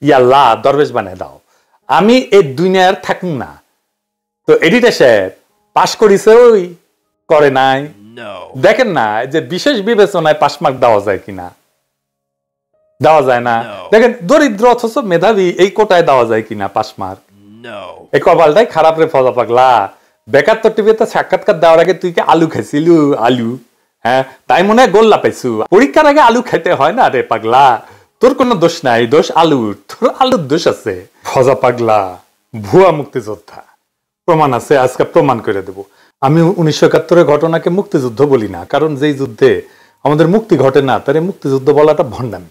ইয়াল্লাহ দরবেশ বানায় দাও, আমি এই দুনিয়ার থাকুন না। তো এডিটর সাহেব পাশ করিছে ওই করে নাই, দেখেন না যে বিশেষ বিবেচনায় পাশ মার্ক দেওয়া যায় কিনা, দেওয়া যায় না। দেখেন দরিদ্র অথচ মেধাবী এই কোটায় দেওয়া যায় কিনা পাশ মার্ক। এই কপালটাই খারাপ রে ফজা পাগলা। বেকার তোর টিভিতে সাক্ষাৎকার দেওয়ার আগে তুই কি আলু খাইছিলু? আলু, হ্যাঁ, তাই মনে হয় গোল্লা পাইছু। পরীক্ষার আগে আলু খাইতে হয় না রে পাগলা, তোর কোনো দোষ নাই, দোষ আলুর, তোর আলুর দোষ আছে। ফজা পাগলা ভুয়া মুক্তিযোদ্ধা, প্রমাণ আছে, আজকে প্রমাণ করে দেব। আমি 1971-এর ঘটনাকে মুক্তিযুদ্ধ বলি না, কারণ যেই যুদ্ধে আমাদের মুক্তি ঘটে না তারে মুক্তিযুদ্ধ বলাটা ভণ্ডামি।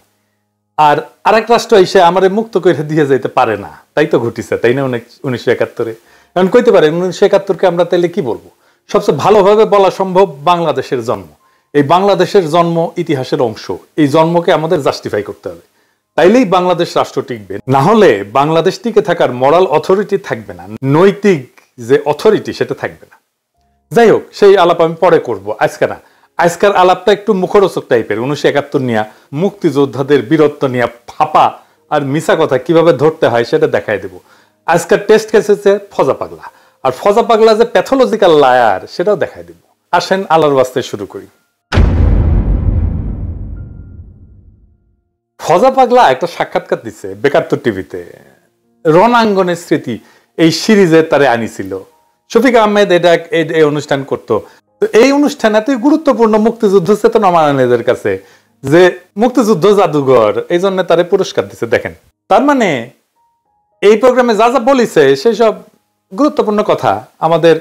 আর আরেক রাষ্ট্র এসে আমারে মুক্ত করে দিয়ে যেতে পারে না, তাই তো ঘটিছে, তাই না? 1971-এ কারণ কইতে পারে 1971-কে আমরা তাইলে কি বলবো? সবচেয়ে ভালোভাবে বলা সম্ভব বাংলাদেশের জন্ম। এই বাংলাদেশের জন্ম ইতিহাসের অংশ, এই জন্মকে আমাদের জাস্টিফাই করতে হবে, তাইলেই বাংলাদেশ রাষ্ট্র টিকবে। না হলে বাংলাদেশ টিকে থাকার মরাল অথরিটি থাকবে না, নৈতিক যে অথরিটি সেটা থাকবে না। যাই হোক, সেই আলাপ আমি পরে করব, আজকে না। আজকের আলাপটা একটু মুখরোচক টাইপের। 1971 নিয়ে মুক্তিযোদ্ধাদের বীরত্ব নিয়ে ফাপা আর মিছা কথা কিভাবে ধরতে হয় সেটা দেখাই দেব। আজকের টেস্ট কেস হচ্ছে ফজা পাগলা, আর ফজা পাগলা যে প্যাথোলজিক্যাল লায়ার সেটাও দেখাই দেব। আসেন আল্লাহর ওয়াস্তে শুরু করি। ফজা পাগলা একটা সাক্ষাৎকার দিচ্ছে বেকারত্ব টিভিতে। রণাঙ্গনের স্মৃতি এই সিরিজে তারে আনিছিল শফিক আহমেদ, এটা এই অনুষ্ঠান করতো। তো এই অনুষ্ঠান এতই গুরুত্বপূর্ণ মুক্তিযুদ্ধ চেতনা মানেদের কাছে যে মুক্তিযুদ্ধ জাদুঘর এই জন্য তারে পুরস্কার দিচ্ছে। দেখেন, তার মানে এই প্রোগ্রামে যা যা বলিছে সেই সব গুরুত্বপূর্ণ কথা আমাদের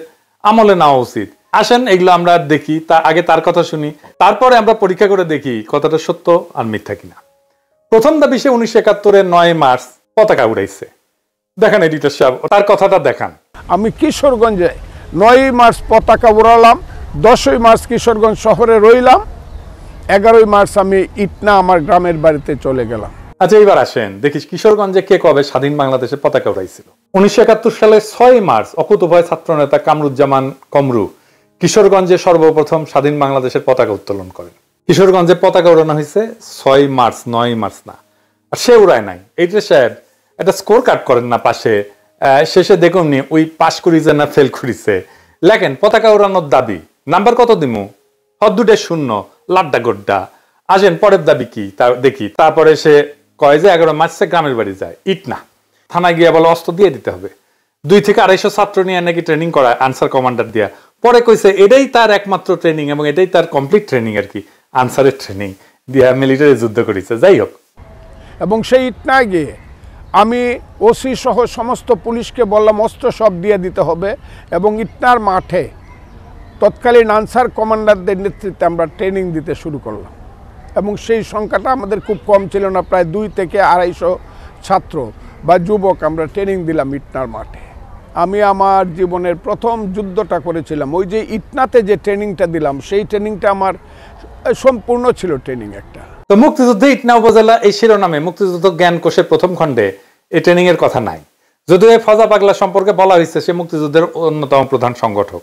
আমলে নেওয়া উচিত। আসেন এগুলো আমরা দেখি, তা আগে তার কথা শুনি, তারপরে আমরা পরীক্ষা করে দেখি কথাটা সত্য আর মিথ্যা কিনা। প্রথম দাবি সে 1971-এর 9 মার্চ পতাকা উড়াইছে। দেখেন এডিটর সাহেব তার কথাটা দেখান। আমি কিশোরগঞ্জে 9 মার্চ পতাকা উড়ালাম, 10 মার্চ কিশোরগঞ্জ শহরে রইলাম, 11 মার্চ আমি ইটনা আমার গ্রামের বাড়িতে চলে গেলাম। আচ্ছা, এইবার আসেন দেখিস কিশোরগঞ্জে কে কবে স্বাধীন বাংলাদেশের পতাকা উড়াইছিল। 1971 সালে 6 মার্চ অকুতোভয় ছাত্রনেতা কামরুজ্জামান কমরু কিশোরগঞ্জে সর্বপ্রথম স্বাধীন বাংলাদেশের পতাকা উত্তোলন করেন। কিশোরগঞ্জে পতাকা উড়ানো হয়েছে 6 মার্চ, 9 মার্চ না। আর সে উড়ায় নাই। এইটা সাহেব একটা স্কোর কার্ড করেন না পাশে, শেষে দেখুন নি ওই পাশ করিছে না ফেল করিছে, লেখেন পতাকা উড়ানোর দাবি নাম্বার কত দিমু, দুটে 0, লাড্ডা গোড্ডা। আসেন পরের দাবি কি দেখি। তারপরে সে কয় যে 11 মার্চে গ্রামের বাড়ি যায় ইটনা, থানায় গিয়ে বলে অস্ত্র দিয়ে দিতে হবে। 2 থেকে 250 ছাত্র নিয়ে নাকি ট্রেনিং করায় আনসার কমান্ডার দিয়া। পরে কইছে এটাই তার একমাত্র ট্রেনিং এবং এটাই তার কমপ্লিট ট্রেনিং আর কি, আনসারের ট্রেনিং দিয়া মিলিটারি যুদ্ধ করেছে। যাই হোক, এবং সেই ইটনায় গিয়ে আমি ওসি সহ সমস্ত পুলিশকে বললাম অস্ত্র সব দিয়ে দিতে হবে, এবং ইটনার মাঠে তৎকালীন আনসার কমান্ডারদের নেতৃত্বে আমরা ট্রেনিং দিতে শুরু করলাম। এবং সেই সংখ্যাটা আমাদের খুব কম ছিল না, প্রায় 2 থেকে 250 ছাত্র বা যুবক আমরা ট্রেনিং দিলাম ইটনার মাঠে। আমি আমার জীবনের প্রথম যুদ্ধটা করেছিলাম। ওই যে ইটনাতে যে ট্রেনিংটা দিলাম সেই ট্রেনিংটা আমার সম্পূর্ণ ছিল ট্রেনিং একটা। তো মুক্তিযুদ্ধে ইটনা উপজেলা এই শিরোনামে মুক্তিযুদ্ধ জ্ঞান কোষের প্রথম খণ্ডে এই ট্রেনিং এর কথা নাই, যদিও এই ফজা পাগলা সম্পর্কে বলা হয়েছে সে মুক্তিযুদ্ধের অন্যতম প্রধান সংগঠক।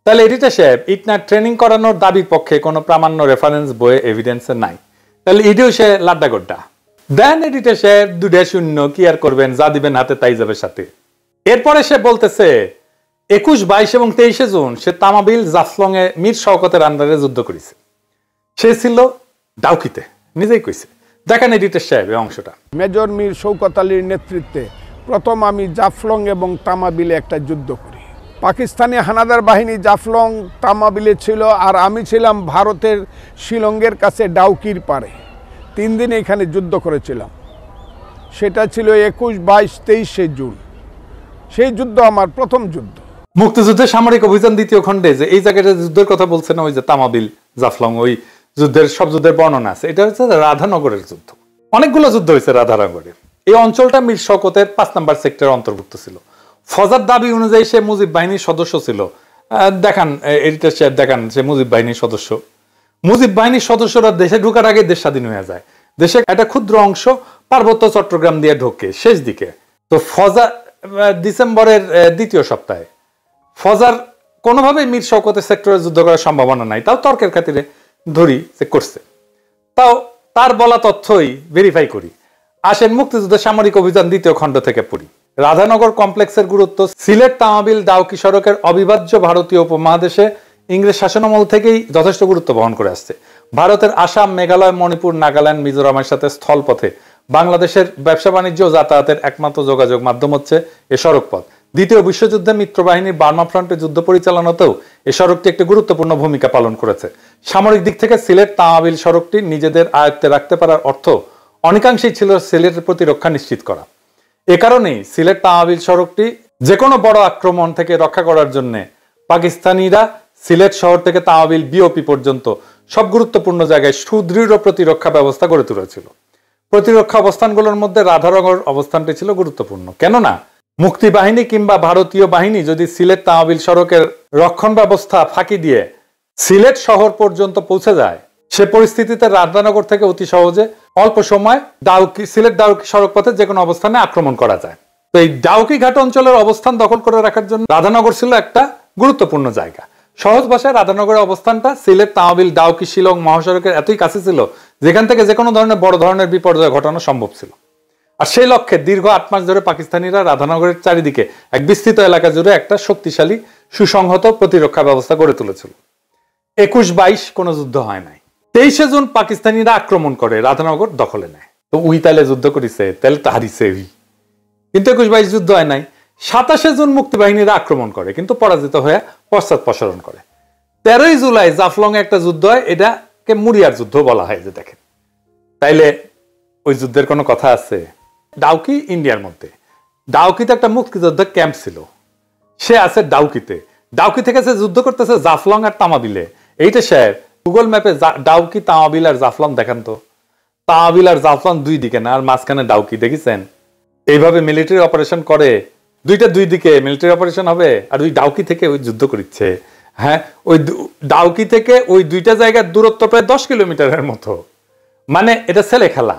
তাহলে এডিটর সাহেব ইটনা ট্রেনিং করানোর দাবির পক্ষে কোনো প্রামাণ্য রেফারেন্স বইয়ে এভিডেন্স নাই, তাহলে এটিও সে লাড্ডা গোড্ডা দেন। এডিটর সাহেব 2-0 কি আর করবেন, যা দিবেন হাতে তাই যাবে সাথে। এরপরে সে বলতেছে 21, 22 এবং 23 জুন সে তামাবিল জাফলং এ মীর শওকতের আন্ডারে যুদ্ধ করেছে। সে ছিল ডাউকিতে, নিজেই কইছে। দেখেন এডিটর সাহেব এই অংশটা। মেজর মীর শওকত আলীর নেতৃত্বে প্রথম আমি জাফলং এবং তামাবিলে একটা যুদ্ধ করি। পাকিস্তানি হানাদার বাহিনী জাফলং তামাবিলে ছিল, আর আমি ছিলাম ভারতের শিলংয়ের কাছে ডাউকির পারে। 3 দিন এখানে যুদ্ধ করেছিলাম। সেটা ছিল 21, 22, 23 জুন। সেই যুদ্ধ আমার প্রথম যুদ্ধ। মুক্তিযুদ্ধের সামরিক অভিযান 2য় খণ্ডে যে এই জায়গাটা যুদ্ধের কথা বলছে না, ওই যে তামাবিল জাফলং, ওই যুদ্ধের সব যুদ্ধের বর্ণনা আছে। এটা হচ্ছে রাধানগরের যুদ্ধ। অনেকগুলো যুদ্ধ হয়েছে রাধানগরে। এই অঞ্চলটা মীর শওকতের 5 নম্বর সেক্টরের অন্তর্ভুক্ত ছিল। ফজার দাবি অনুযায়ী সে মুজিব বাহিনীর সদস্য ছিল। দেখান এডিটর সাহেব, দেখান সে মুজিব বাহিনীর সদস্য। মুজিব বাহিনীর সদস্যরা দেশে ঢোকার আগে দেশ স্বাধীন হয়ে যায়। দেশে একটা ক্ষুদ্র অংশ পার্বত্য চট্টগ্রাম দিয়ে ঢোকে শেষ দিকে। তো ফজা ডিসেম্বরের 2য় সপ্তাহে ফজার কোনোভাবেই মীর শওকতের সেক্টরে যুদ্ধ করার সম্ভাবনা নাই, তাও তর্কের খাতিরে ধরি যে করছে। তাও তার বলা তথ্যই ভেরিফাই করি। আসেন মুক্তিযুদ্ধের সামরিক অভিযান দ্বিতীয় খণ্ড থেকে পড়ি। রাধানগর কমপ্লেক্সের গুরুত্ব সিলেট তামাবিল ডাউকি সড়কের অবিভাজ্য ভারতীয় উপমহাদেশে ইংরেজ শাসনামল থেকেই যথেষ্ট গুরুত্ব বহন করে আসছে। ভারতের আসাম, মেঘালয়, মণিপুর, নাগাল্যান্ড, মিজোরামের সাথে স্থলপথে বাংলাদেশের ব্যবসা বাণিজ্য ও যাতায়াতের একমাত্র যোগাযোগ মাধ্যম হচ্ছে এ সড়ক পথ। দ্বিতীয় বিশ্বযুদ্ধে মিত্রবাহিনীর বার্মা ফ্রন্টে যুদ্ধ পরিচালনাতেও এ সড়কটি একটি গুরুত্বপূর্ণ ভূমিকা পালন করেছে। সামরিক দিক থেকে সিলেট তামাবিল সড়কটি নিজেদের আয়ত্তে রাখতে পারার অর্থ অনেকাংশেই ছিল সিলেটের প্রতিরক্ষা নিশ্চিত করা। এ কারণেই সিলেট তামাবিল সড়কটি যে কোনো বড় আক্রমণ থেকে রক্ষা করার জন্য পাকিস্তানিরা সিলেট শহর থেকে তামাবিল বিওপি পর্যন্ত সব গুরুত্বপূর্ণ জায়গায় সুদৃঢ় প্রতিরক্ষা ব্যবস্থা গড়ে তুলেছিল। প্রতিরক্ষা অবস্থানগুলোর মধ্যে রাধানগর অবস্থানটি ছিল গুরুত্বপূর্ণ, কেননা মুক্তিবাহিনী কিংবা ভারতীয় বাহিনী যদি সিলেট তামাবিল সড়কের রক্ষণ ব্যবস্থা ফাঁকি দিয়ে সিলেট শহর পর্যন্ত পৌঁছে যায়, সে পরিস্থিতিতে রাধানগর থেকে অতি সহজে অল্প সময় সিলেট ডাউকি সড়ক পথে যে কোনো অবস্থানে আক্রমণ করা যায়। তো এই ডাউকি ঘাট অঞ্চলের অবস্থান দখল করে রাখার জন্য রাধানগর ছিল একটা গুরুত্বপূর্ণ জায়গা। সহজ ভাষায় রাধানগরের অবস্থানটা সিলেট তামাবিল ডাউকি শিলং মহাসড়কের এতই কাছে ছিল যেখান থেকে যে কোনো ধরনের বড় ধরনের বিপর্যয় ঘটানো সম্ভব ছিল। আর সেই লক্ষ্যে দীর্ঘ 8 মাস ধরে পাকিস্তানিরা রাধানগরের চারিদিকে এক বিস্তৃত এলাকা জুড়ে একটা শক্তিশালী সুসংহত প্রতিরক্ষা ব্যবস্থা গড়ে তুলেছিল। 21-22 কোনো যুদ্ধ হয় নাই। 23শে জুন পাকিস্তানিরা আক্রমণ করে রাধানগর দখলে নেয়। তো উই তাইলে যুদ্ধ করিছে, তাহলে তো হারিছে উই, কিন্তু 21-22 যুদ্ধ হয় নাই। 27শে জুন মুক্তিবাহিনীরা আক্রমণ করে কিন্তু পরাজিত হয়ে পশ্চাৎপসরণ করে। 13ই জুলাই জাফলং এ একটা যুদ্ধ হয়, এটাকে মুরিয়ার যুদ্ধ বলা হয়। যে দেখেন, তাইলে ওই যুদ্ধের কোনো কথা আছে? ডাউকি ইন্ডিয়ার মধ্যে, ডাউকিতে একটা মুক্তিযুদ্ধ ক্যাম্প ছিল, সে আছে ডাউকিতে। ডাউকি থেকে সে যুদ্ধ করতেছে জাফলং আর তামাবিলে। এইটা স্যার গুগল ম্যাপে ডাউকি, তামাবিল আর জাফলং দেখান তো। তামাবিল আর জাফলং দুই দিকে না, আর মাঝখানে ডাউকি, দেখেছেন? এইভাবে মিলিটারি অপারেশন করে, দুই দিকে মিলিটারি অপারেশন হবে, আর ওই ডাউকি থেকে ওই যুদ্ধ করছে। হ্যাঁ, ওই ডাউকি থেকে ওই দুইটা জায়গার দূরত্ব প্রায় 10 কিলোমিটারের মতো। মানে এটা ছেলে খেলা।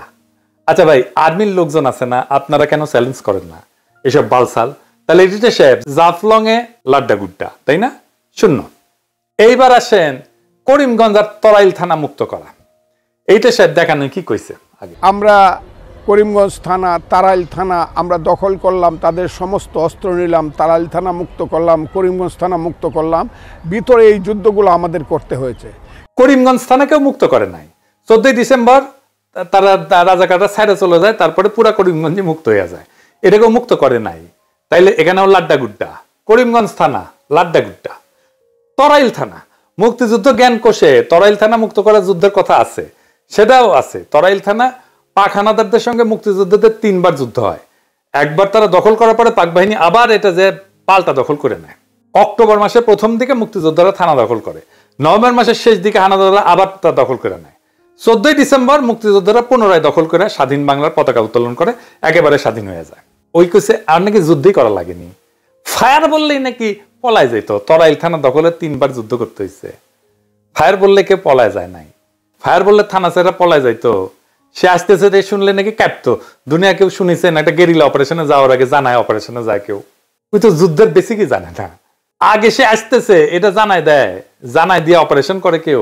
আচ্ছা ভাই, আর্মির লোকজন আছে না, আপনারা কেন চ্যালেঞ্জ করেন না এসব বালসাল? তাহলে এডিটর সাহেব, জাফলং এ লাড্ডা গুড্ডা, তাই না? শূন্য। এইবার আসেন করিমগঞ্জ আর তরাইল থানা মুক্ত করা। এইটা সাহেব দেখানো কি কইছে আগে? আমরা করিমগঞ্জ থানা, তারাইল থানা আমরা দখল করলাম, তাদের সমস্ত অস্ত্র নিলাম, তারাইল থানা মুক্ত করলাম, করিমগঞ্জ থানা মুক্ত করলাম। ভিতরে এই যুদ্ধগুলো আমাদের করতে হয়েছে। করিমগঞ্জ থানাকেও মুক্ত করে নাই। 14ই ডিসেম্বর তারা রাজাকাররা ছাইড়ে চলে যায়, তারপরে পুরা করিমগঞ্জে মুক্ত হয়ে যায়। এটাকেও মুক্ত করে নাই। তাইলে এখানেও লাড্ডা গুড্ডা। করিমগঞ্জ থানা লাড্ডা গুড্ডা। তরাইল থানা মুক্তিযুদ্ধ জ্ঞান কোষে তরাইল থানা মুক্ত করার যুদ্ধের কথা আছে, সেটাও আছে। তরাইল থানা পাক হানাদারদের সঙ্গে মুক্তিযুদ্ধদের 3 বার যুদ্ধ হয়। একবার তারা দখল করার পরে পাক বাহিনী আবার এটা যে পাল্টা দখল করে নেয়। অক্টোবর মাসে প্রথম দিকে মুক্তিযোদ্ধারা থানা দখল করে, নভেম্বর মাসের শেষ দিকে হানাদাররা আবার তা দখল করে নেয়। 14ই ডিসেম্বর মুক্তিযোদ্ধারা পুনরায় দখল করে স্বাধীন বাংলার পতাকা উত্তোলন করে একেবারে স্বাধীন হয়ে যায়। ওই কেসে আর নাকি যুদ্ধই করা লাগেনি, ফায়ার বললেই নাকি পলায় যেত। তরাইল থানা দখলে 3 বার যুদ্ধ করতে হয়েছে। ফায়ার বললে কেউ পলায় যায় নাই। ফায়ার বললে থানা ছেড়ে পলায় যাইতো। সে আসতেছে শুনলে নাকি কাঁপতো। দুনিয়া কেউ শুনেছেন একটা গেরিলা অপারেশনে যাওয়ার আগে জানায় অপারেশনে যায় কেউ? ওই তো যুদ্ধের বেসিকই জানে না। আগে সে আসতেছে এটা জানায় দেয়, জানায় দিয়ে অপারেশন করে কেউ।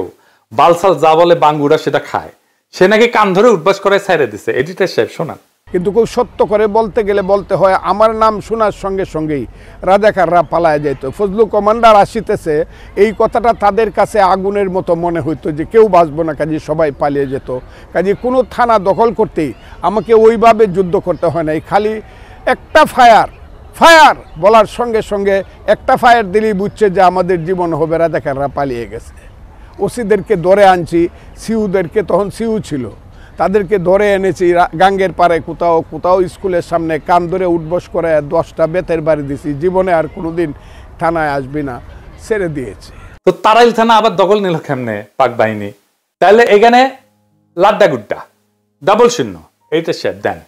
বালসাল যা বলে বাঙ্গুরা সেটা খায়। সে নাকি কান ধরে উঠবাস করে ছাইড়ে দিছে। এডিটর সাহেব শোনান। কিন্তু খুব সত্য করে বলতে গেলে বলতে হয়, আমার নাম শোনার সঙ্গে সঙ্গেই রাজাকাররা পালায় যেত। ফজলু কমান্ডার আসিতেছে, এই কথাটা তাদের কাছে আগুনের মতো মনে হইতো যে কেউ বাঁচবো না, কাজে সবাই পালিয়ে যেত। কাজে কোনো থানা দখল করতেই আমাকে ওইভাবে যুদ্ধ করতে হয় নাই। খালি একটা ফায়ার বলার সঙ্গে সঙ্গে একটা ফায়ার দিলেই বুঝছে যে আমাদের জীবন হবে, রাজাকাররা পালিয়ে গেছে। ওসিদেরকে ধরে আনছি, সিউদেরকে, তখন সিউ ছিল, তাদেরকে ধরে এনেছি গাঙ্গের পাড়ে কোথাও স্কুলের সামনে কান ধরে উঠবস করে 10টা বেতের বাড়ি দিছি। জীবনে আর কোনোদিন থানায় আসবি না, ছেড়ে দিয়েছে। তো তারাইল থানা আবার দখল নিল কেমনে পাক বাহিনী? তাহলে এখানে লাড্ডা গুড্ডা, ডাবল শূন্য। এইটা শেয়ার দেন।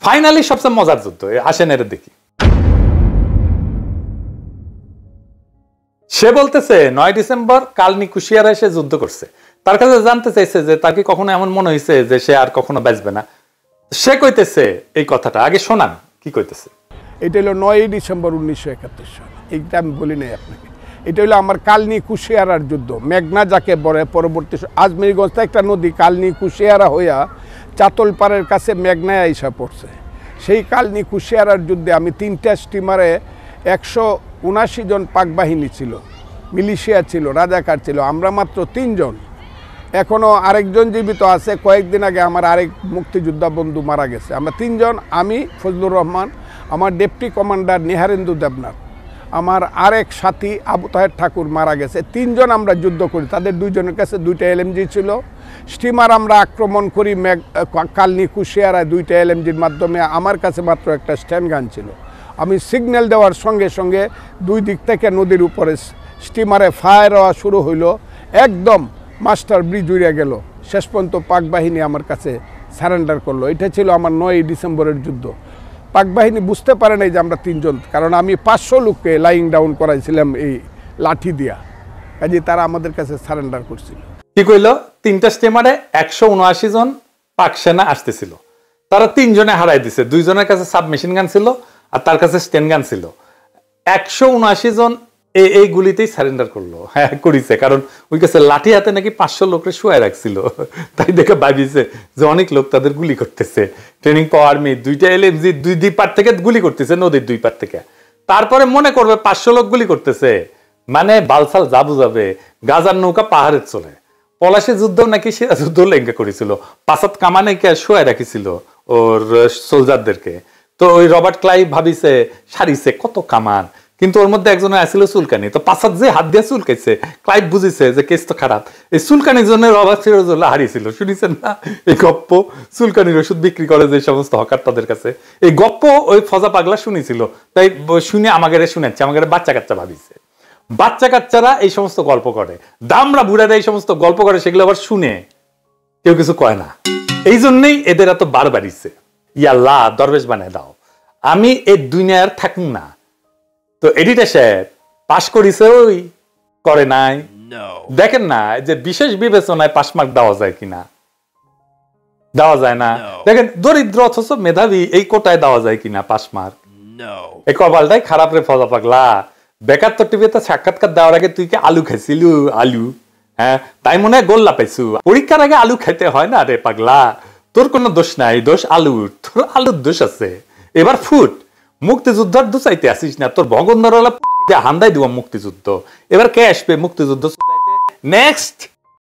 ফাইনালি সবচেয়ে মজার যুদ্ধ, আসেন এর দেখি। সে বলতেছে 9 ডিসেম্বর কালনি কুশিয়ারা এসে যুদ্ধ করছে। তার কাছে জানতে চাইছে যে তাকে কখনো এমন মনে হয়েছে যে সে আর কখনো বাঁচবে না। সে কইতেছে এই কথাটা, আগে শোনান কি কইতেছে। এটা হলো 9ই ডিসেম্বর 1971 সাল। এইটা আমি বলি নাই আপনাকে। এটা হলো আমার কালনি কুশিয়ারার যুদ্ধ। মেঘনা যাকে বলে পরবর্তী আজমিরগঞ্জ একটা নদী কালনি কুশিয়ারা হইয়া চাতলপাড়ের কাছে মেঘনায় আইসা পড়ছে। সেই কালনি কুশিয়ারার যুদ্ধে আমি 3টা স্টিমারে 179 জন পাক বাহিনী ছিল, মিলিশিয়া ছিল, রাজাকার ছিল, আমরা মাত্র 3 জন। এখনও আরেকজন জীবিত আছে, কয়েকদিন আগে আমার আরেক মুক্তিযোদ্ধা বন্ধু মারা গেছে। আমরা 3 জন, আমি ফজলুর রহমান, আমার ডেপুটি কমান্ডার নিহারেন্দু দেবনাথ, আমার আরেক সাথী আবু তাহের ঠাকুর মারা গেছে। 3 জন আমরা যুদ্ধ করি, তাদের 2 জনের কাছে 2টা এলএমজি ছিল। স্টিমার আমরা আক্রমণ করি কালনি কুশিয়ারায় 2টা এলএমজির মাধ্যমে, আমার কাছে মাত্র একটা স্ট্যান্ড গান ছিল। আমি সিগন্যাল দেওয়ার সঙ্গে সঙ্গে 2 দিক থেকে নদীর উপরে স্টিমারে ফায়ার হওয়া শুরু হইল, একদম মাস্টার ব্রিজ উড়ে গেল। শেষ পর্যন্ত পাক বাহিনী আমার কাছে সারেন্ডার করলো। এটা ছিল আমার 9ই ডিসেম্বরের যুদ্ধ। পাক বাহিনী বুঝতে পারে নাই যে আমরা 3 জন, কারণ আমি 500 লোককে লাইং ডাউন করাইছিলাম এই লাঠি দিয়া, কাজে তারা আমাদের কাছে সারেন্ডার করছিল। কি কইল? 3টা স্টিমারে 179 জন পাক সেনা আসতেছিল, তারা 3 জনে হারাই দিছে। 2 জনের কাছে সাবমেশিন গান ছিল আর তার কাছে স্টেন গান ছিল। 179 জন এই গুলিতেই সারেন্ডার করলো। হ্যাঁ করিছে, কারণ ওই কাছে লাঠি হাতে নাকি 500 লোকের শুয়ে রাখছিল, তাই দেখে ভাবিছে যে অনেক লোক তাদের গুলি করতেছে। ট্রেনিং পাওয়ার মেয়ে 2টা এলএমজি 2 পার থেকে গুলি করতেছে, নদীর 2 পার থেকে। তারপরে মনে করবে 500 লোক গুলি করতেছে, মানে বালসাল যা বুঝাবে। গাজার নৌকা পাহাড়ের চলে। পলাশী যুদ্ধ নাকি সিরাজ যুদ্ধ লেঙ্গা করেছিল, 5 কামানে শুয়ে রাখিছিল ওর সোলজারদেরকে। তো ওই রবার্ট ক্লাইভ ভাবিছে সারিছে কত কামান, কিন্তু ওর মধ্যে একজনের আসছিল চুলকানি। তো 5 যে হাত দিয়ে চুলকাইছে, ক্লাইভ বুঝিছে যে কেস তো খারাপ। এই চুলকানির জন্য রবার্ট সিরাজউদ্দৌলা হারিয়েছিল। শুনেছেন না এই গপ্প? চুলকানির ওষুধ বিক্রি করে যে সমস্ত হকার তাদের কাছে, এই গপ্প ওই ফজা পাগলা শুনেছিল। তাই শুনে আমাকে শুনেছে, আমাকে বাচ্চা কাচ্চা ভাবিছে। বাচ্চা কাচ্চারা এই সমস্ত গল্প করে, দামরা বুড়ারা এই সমস্ত গল্প করে, সেগুলো আবার শুনে কেউ কিছু কয় না। এই জন্যই এদের এত বার বাড়িছে। ইয়াল্লাহ দরবেশ বানায় দাও, আমি এই দুনিয়ার থাকুন না। তো এডিটর সাহেব পাশ করিছে, ওই করে নাই। দেখেন না যে বিশেষ বিবেচনায় পাস মার্ক দেওয়া যায় কিনা, দেওয়া যায় না। দেখেন দরিদ্র অথচ মেধাবী, এই কোটায় দেওয়া যায় কিনা পাস মার্ক। এই কপালটাই খারাপ রে ফজা পাগলা। বেকার তো টিভিতে সাক্ষাৎকার দেওয়ার আগে তুই কি আলু খাইছিলু? আলু, হ্যাঁ, তাই মনে হয় গোল্লা পাইছু। পরীক্ষার আগে আলু খাইতে হয় না রে পাগলা। তোর কোনো দোষ নাই, দোষ আলুর। তোর আলুর দোষ আছে। এবার ফুট, মুক্তিযুদ্ধের দুচাইতে আসিস না। তোর ভগন্দরওয়ালা হান্দাই দিব মুক্তিযুদ্ধ। এবার কে আসবে মুক্তিযুদ্ধ? নেক্সট।